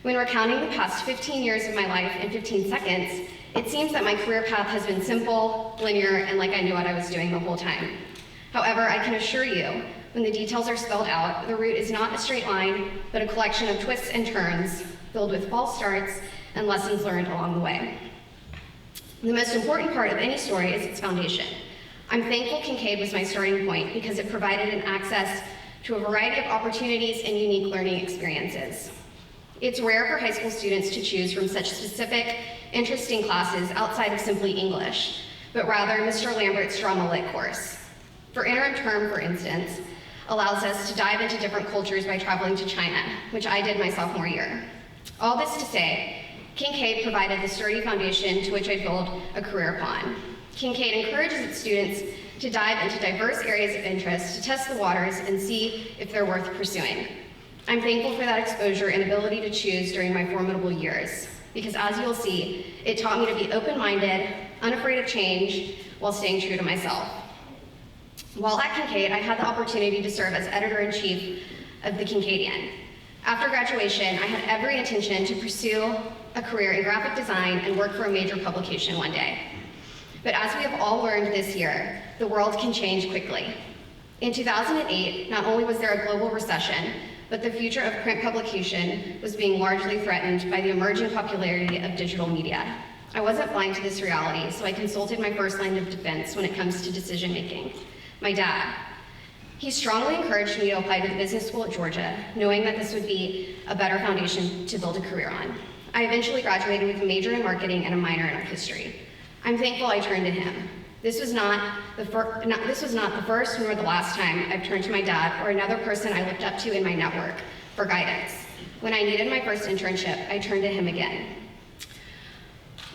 When recounting the past 15 years of my life in 15 seconds, it seems that my career path has been simple, linear, and like I knew what I was doing the whole time. However, I can assure you, when the details are spelled out, the route is not a straight line, but a collection of twists and turns filled with false starts and lessons learned along the way. The most important part of any story is its foundation. I'm thankful Kinkaid was my starting point because it provided an access to a variety of opportunities and unique learning experiences. It's rare for high school students to choose from such specific, interesting classes outside of simply English, but rather Mr. Lambert's drama lit course. For interim term, for instance, allows us to dive into different cultures by traveling to China, which I did my sophomore year. All this to say, Kinkaid provided the sturdy foundation to which I built a career upon. Kinkaid encourages its students to dive into diverse areas of interest, to test the waters and see if they're worth pursuing. I'm thankful for that exposure and ability to choose during my formidable years, because as you'll see, it taught me to be open-minded, unafraid of change, while staying true to myself. While at Kinkaid, I had the opportunity to serve as editor-in-chief of the Kinkaidian. After graduation, I had every intention to pursue a career in graphic design and work for a major publication one day. But as we have all learned this year, the world can change quickly. In 2008, not only was there a global recession, but the future of print publication was being largely threatened by the emerging popularity of digital media. I wasn't blind to this reality, so I consulted my first line of defense when it comes to decision making, my dad. He strongly encouraged me to apply to the business school at Georgia, knowing that this would be a better foundation to build a career on. I eventually graduated with a major in marketing and a minor in art history. I'm thankful I turned to him. This was not the first nor the last time I've turned to my dad or another person I looked up to in my network for guidance. When I needed my first internship, I turned to him again.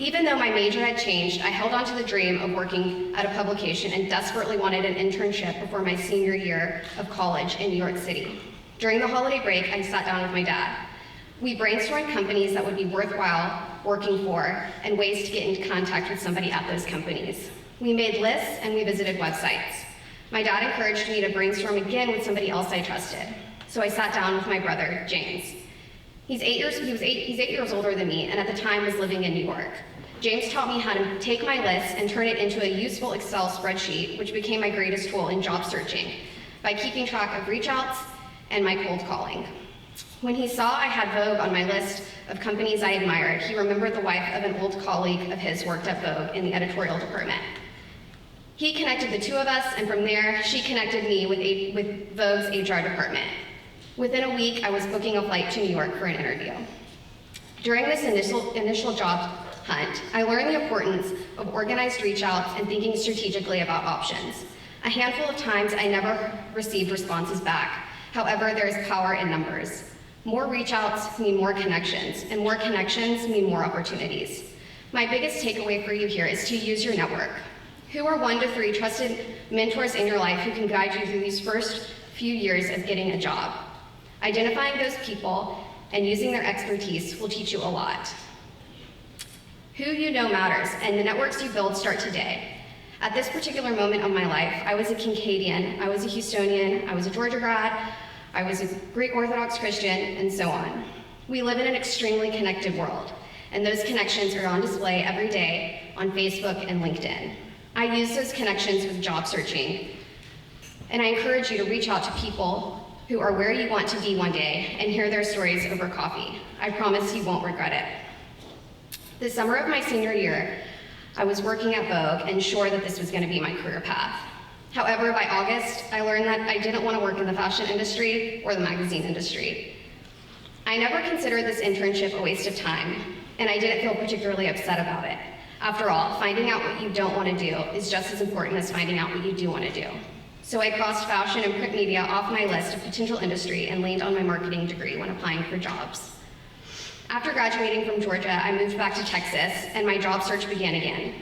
Even though my major had changed, I held on to the dream of working at a publication and desperately wanted an internship before my senior year of college in New York City. During the holiday break, I sat down with my dad. We brainstormed companies that would be worthwhile working for and ways to get into contact with somebody at those companies. We made lists and we visited websites. My dad encouraged me to brainstorm again with somebody else I trusted. So I sat down with my brother, James. He's 8 years older than me and at the time was living in New York. James taught me how to take my list and turn it into a useful Excel spreadsheet, which became my greatest tool in job searching by keeping track of reach outs and my cold calling. When he saw I had Vogue on my list of companies I admired, he remembered the wife of an old colleague of his worked at Vogue in the editorial department. He connected the two of us, and from there, she connected me with Vogue's HR department. Within a week, I was booking a flight to New York for an interview. During this initial job hunt, I learned the importance of organized reach outs and thinking strategically about options. A handful of times, I never received responses back. However, there is power in numbers. More reach outs mean more connections, and more connections mean more opportunities. My biggest takeaway for you here is to use your network. Who are 1 to 3 trusted mentors in your life who can guide you through these first few years of getting a job? Identifying those people and using their expertise will teach you a lot. Who you know matters, and the networks you build start today. At this particular moment of my life, I was a Kinkaidian, I was a Houstonian, I was a Georgia grad, I was a Greek Orthodox Christian, and so on. We live in an extremely connected world, and those connections are on display every day on Facebook and LinkedIn. I use those connections with job searching, and I encourage you to reach out to people who are where you want to be one day and hear their stories over coffee. I promise you won't regret it. The summer of my senior year, I was working at Vogue and sure that this was going to be my career path. However, by August, I learned that I didn't want to work in the fashion industry or the magazine industry. I never considered this internship a waste of time, and I didn't feel particularly upset about it. After all, finding out what you don't want to do is just as important as finding out what you do want to do. So I crossed fashion and print media off my list of potential industry and leaned on my marketing degree when applying for jobs. After graduating from Georgia, I moved back to Texas and my job search began again.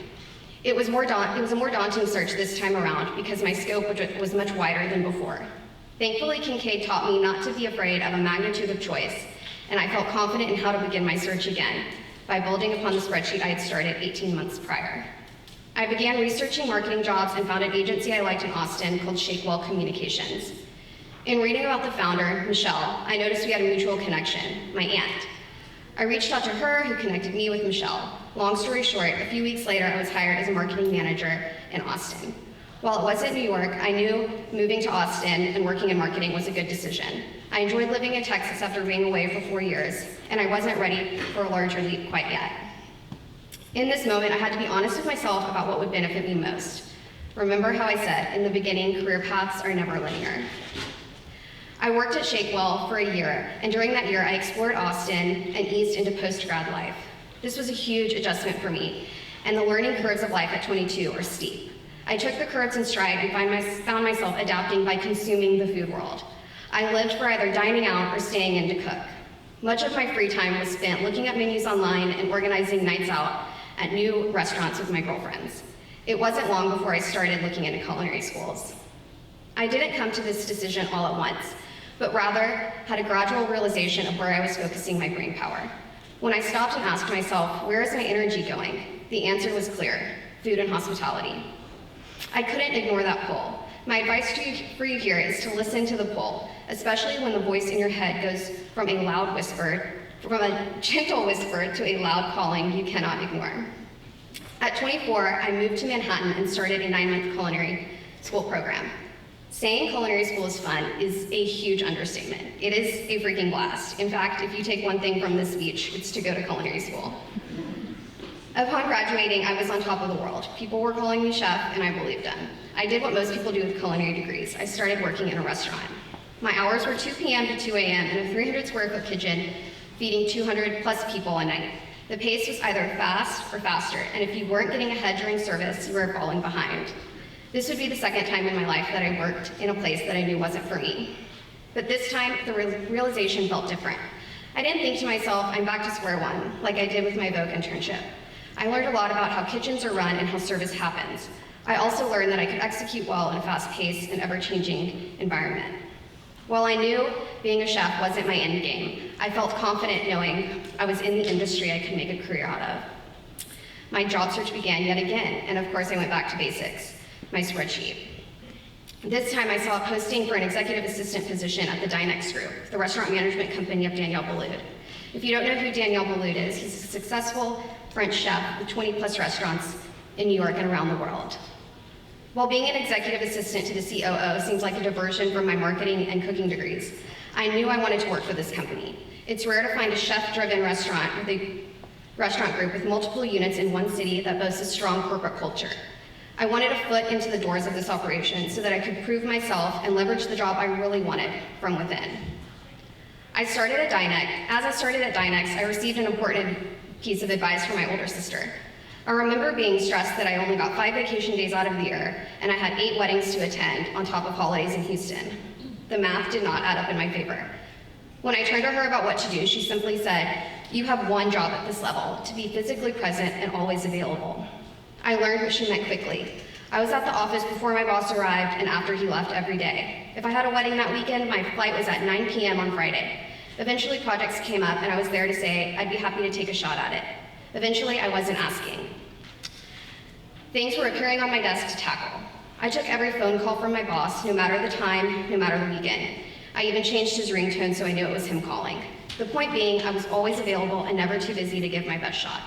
It was a more daunting search this time around because my scope was much wider than before. Thankfully, Kinkaid taught me not to be afraid of a magnitude of choice, and I felt confident in how to begin my search again by building upon the spreadsheet I had started 18 months prior. I began researching marketing jobs and found an agency I liked in Austin called Shakewell Communications. In reading about the founder, Michelle, I noticed we had a mutual connection, my aunt. I reached out to her, who connected me with Michelle. Long story short, a few weeks later, I was hired as a marketing manager in Austin. While it wasn't New York, I knew moving to Austin and working in marketing was a good decision. I enjoyed living in Texas after being away for 4 years, and I wasn't ready for a larger leap quite yet. In this moment, I had to be honest with myself about what would benefit me most. Remember how I said, in the beginning, career paths are never linear. I worked at Shakewell for a year, and during that year, I explored Austin and eased into post-grad life. This was a huge adjustment for me, and the learning curves of life at 22 are steep. I took the curves in stride and found myself adapting by consuming the food world. I lived for either dining out or staying in to cook. Much of my free time was spent looking at menus online and organizing nights out at new restaurants with my girlfriends. It wasn't long before I started looking into culinary schools. I didn't come to this decision all at once, but rather had a gradual realization of where I was focusing my brain power. When I stopped and asked myself, where is my energy going? The answer was clear: food and hospitality. I couldn't ignore that pull. My advice for you here is to listen to the pull, especially when the voice in your head goes from a gentle whisper to a loud calling you cannot ignore. At 24, I moved to Manhattan and started a 9-month culinary school program. Saying culinary school is fun is a huge understatement. It is a freaking blast. In fact, if you take one thing from this speech, it's to go to culinary school. Upon graduating, I was on top of the world. People were calling me chef, and I believed them. I did what most people do with culinary degrees. I started working in a restaurant. My hours were 2 p.m. to 2 a.m. in a 300 square foot kitchen, feeding 200 plus people a night. The pace was either fast or faster, and if you weren't getting ahead during service, you were falling behind. This would be the second time in my life that I worked in a place that I knew wasn't for me. But this time, the realization felt different. I didn't think to myself, I'm back to square one, like I did with my Vogue internship. I learned a lot about how kitchens are run and how service happens. I also learned that I could execute well in a fast-paced and ever-changing environment. While I knew being a chef wasn't my end game, I felt confident knowing I was in the industry I could make a career out of. My job search began yet again, and of course I went back to basics, my spreadsheet. This time I saw a posting for an executive assistant position at the Dynex Group, the restaurant management company of Daniel Boulud. If you don't know who Daniel Boulud is, he's a successful French chef with 20 plus restaurants in New York and around the world. While being an executive assistant to the COO seems like a diversion from my marketing and cooking degrees, I knew I wanted to work for this company. It's rare to find a chef-driven restaurant with a restaurant group with multiple units in one city that boasts a strong corporate culture. I wanted a foot into the doors of this operation so that I could prove myself and leverage the job I really wanted from within. As I started at Dynex, I received an important piece of advice from my older sister. I remember being stressed that I only got 5 vacation days out of the year, and I had 8 weddings to attend on top of holidays in Houston. The math did not add up in my favor. When I turned to her about what to do, she simply said, "You have one job at this level, to be physically present and always available." I learned what she meant quickly. I was at the office before my boss arrived and after he left every day. If I had a wedding that weekend, my flight was at 9 p.m. on Friday. Eventually projects came up and I was there to say I'd be happy to take a shot at it. Eventually I wasn't asking. Things were appearing on my desk to tackle. I took every phone call from my boss, no matter the time, no matter the weekend. I even changed his ringtone so I knew it was him calling. The point being, I was always available and never too busy to give my best shot.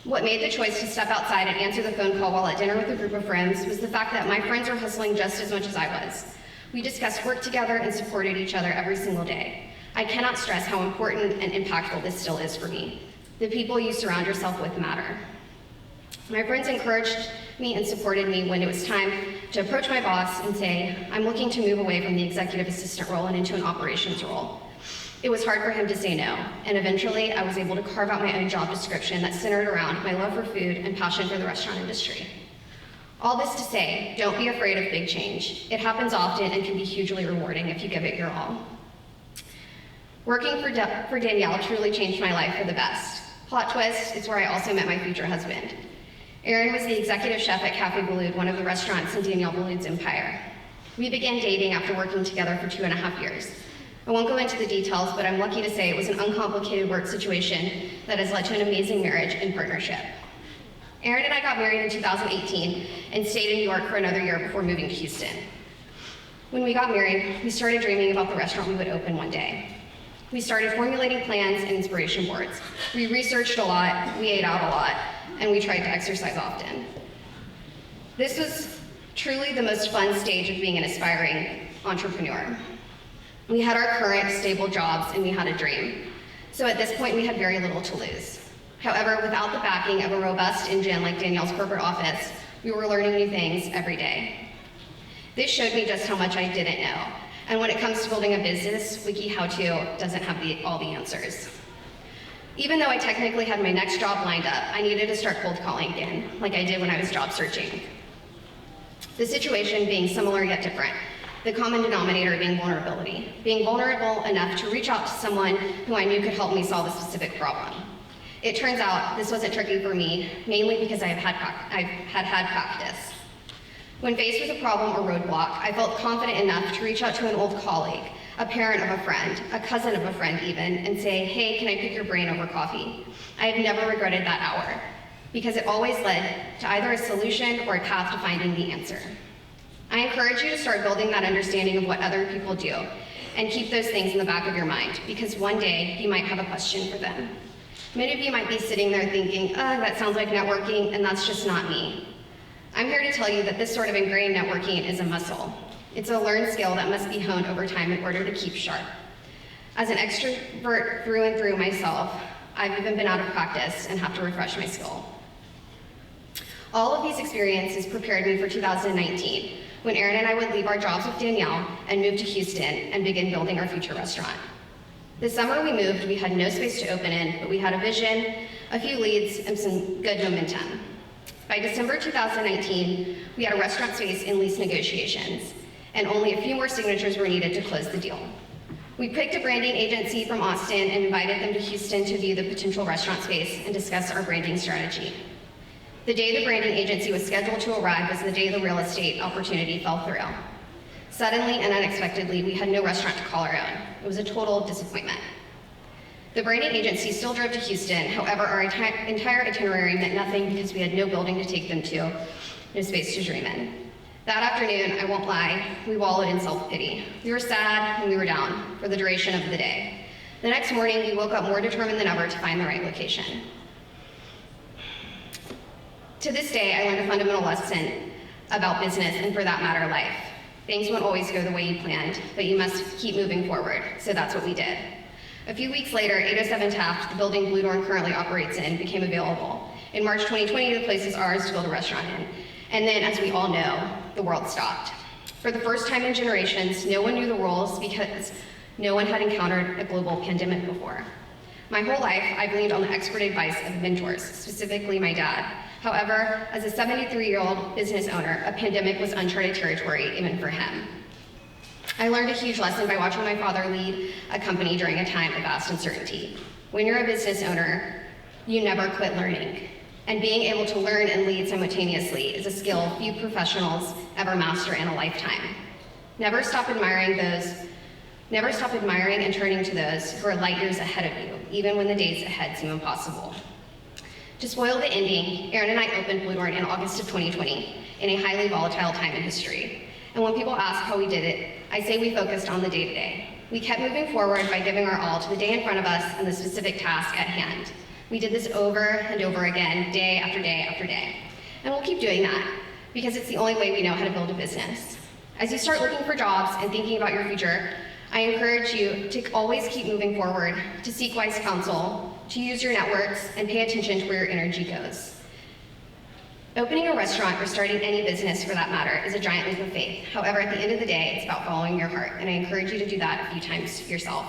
What made the choice to step outside and answer the phone call while at dinner with a group of friends was the fact that my friends were hustling just as much as I was. We discussed work together and supported each other every single day. I cannot stress how important and impactful this still is for me. The people you surround yourself with matter. My friends encouraged me and supported me when it was time to approach my boss and say, I'm looking to move away from the executive assistant role and into an operations role. It was hard for him to say no, and eventually I was able to carve out my own job description that centered around my love for food and passion for the restaurant industry. All this to say, don't be afraid of big change. It happens often and can be hugely rewarding if you give it your all. Working for Danielle truly changed my life for the best. Plot twist, it's where I also met my future husband. Aaron was the executive chef at Cafe Boulud, one of the restaurants in Danielle Boulud's empire. We began dating after working together for 2.5 years. I won't go into the details, but I'm lucky to say it was an uncomplicated work situation that has led to an amazing marriage and partnership. Aaron and I got married in 2018 and stayed in New York for another year before moving to Houston. When we got married, we started dreaming about the restaurant we would open one day. We started formulating plans and inspiration boards. We researched a lot, we ate out a lot, and we tried to exercise often. This was truly the most fun stage of being an aspiring entrepreneur. We had our current stable jobs and we had a dream. So at this point, we had very little to lose. However, without the backing of a robust engine like Danielle's corporate office, we were learning new things every day. This showed me just how much I didn't know. And when it comes to building a business, Wiki How To doesn't have all the answers. Even though I technically had my next job lined up, I needed to start cold calling again, like I did when I was job searching. The situation being similar yet different. The common denominator being vulnerability. Being vulnerable enough to reach out to someone who I knew could help me solve a specific problem. It turns out this wasn't tricky for me, mainly because I've had practice. When faced with a problem or roadblock, I felt confident enough to reach out to an old colleague, a parent of a friend, a cousin of a friend even, and say, hey, can I pick your brain over coffee? I have never regretted that hour, because it always led to either a solution or a path to finding the answer. I encourage you to start building that understanding of what other people do, and keep those things in the back of your mind, because one day you might have a question for them. Many of you might be sitting there thinking, that sounds like networking, and that's just not me. I'm here to tell you that this sort of ingrained networking is a muscle. It's a learned skill that must be honed over time in order to keep sharp. As an extrovert through and through myself, I've even been out of practice and have to refresh my skill. All of these experiences prepared me for 2019, when Aaron and I would leave our jobs with Danielle and move to Houston and begin building our future restaurant. This summer we moved, we had no space to open in, but we had a vision, a few leads, and some good momentum. By December 2019, we had a restaurant space in lease negotiations, and only a few more signatures were needed to close the deal. We picked a branding agency from Austin and invited them to Houston to view the potential restaurant space and discuss our branding strategy. The day the branding agency was scheduled to arrive was the day the real estate opportunity fell through. Suddenly and unexpectedly, we had no restaurant to call our own. It was a total disappointment. The branding agency still drove to Houston, however, our entire itinerary meant nothing because we had no building to take them to, no space to dream in. That afternoon, I won't lie, we wallowed in self-pity. We were sad and we were down for the duration of the day. The next morning, we woke up more determined than ever to find the right location. To this day, I learned a fundamental lesson about business and, for that matter, life. Things won't always go the way you planned, but you must keep moving forward, so that's what we did. A few weeks later, 807 Taft, the building Bludorn currently operates in, became available. In March 2020, the place was ours to build a restaurant in. And then, as we all know, the world stopped. For the first time in generations, no one knew the rules because no one had encountered a global pandemic before. My whole life, I've leaned on the expert advice of mentors, specifically my dad. However, as a 73-year-old business owner, a pandemic was uncharted territory, even for him. I learned a huge lesson by watching my father lead a company during a time of vast uncertainty. When you're a business owner, you never quit learning. And being able to learn and lead simultaneously is a skill few professionals ever master in a lifetime. Never stop admiring and turning to those who are light years ahead of you, even when the days ahead seem impossible. To spoil the ending, Aaron and I opened Bludorn in August of 2020, in a highly volatile time in history. And when people ask how we did it, I say we focused on the day-to-day. We kept moving forward by giving our all to the day in front of us and the specific task at hand. We did this over and over again, day after day after day. And we'll keep doing that, because it's the only way we know how to build a business. As you start looking for jobs and thinking about your future, I encourage you to always keep moving forward, to seek wise counsel, to use your networks, and pay attention to where your energy goes. Opening a restaurant or starting any business for that matter is a giant leap of faith. However, at the end of the day, it's about following your heart, and I encourage you to do that a few times yourself.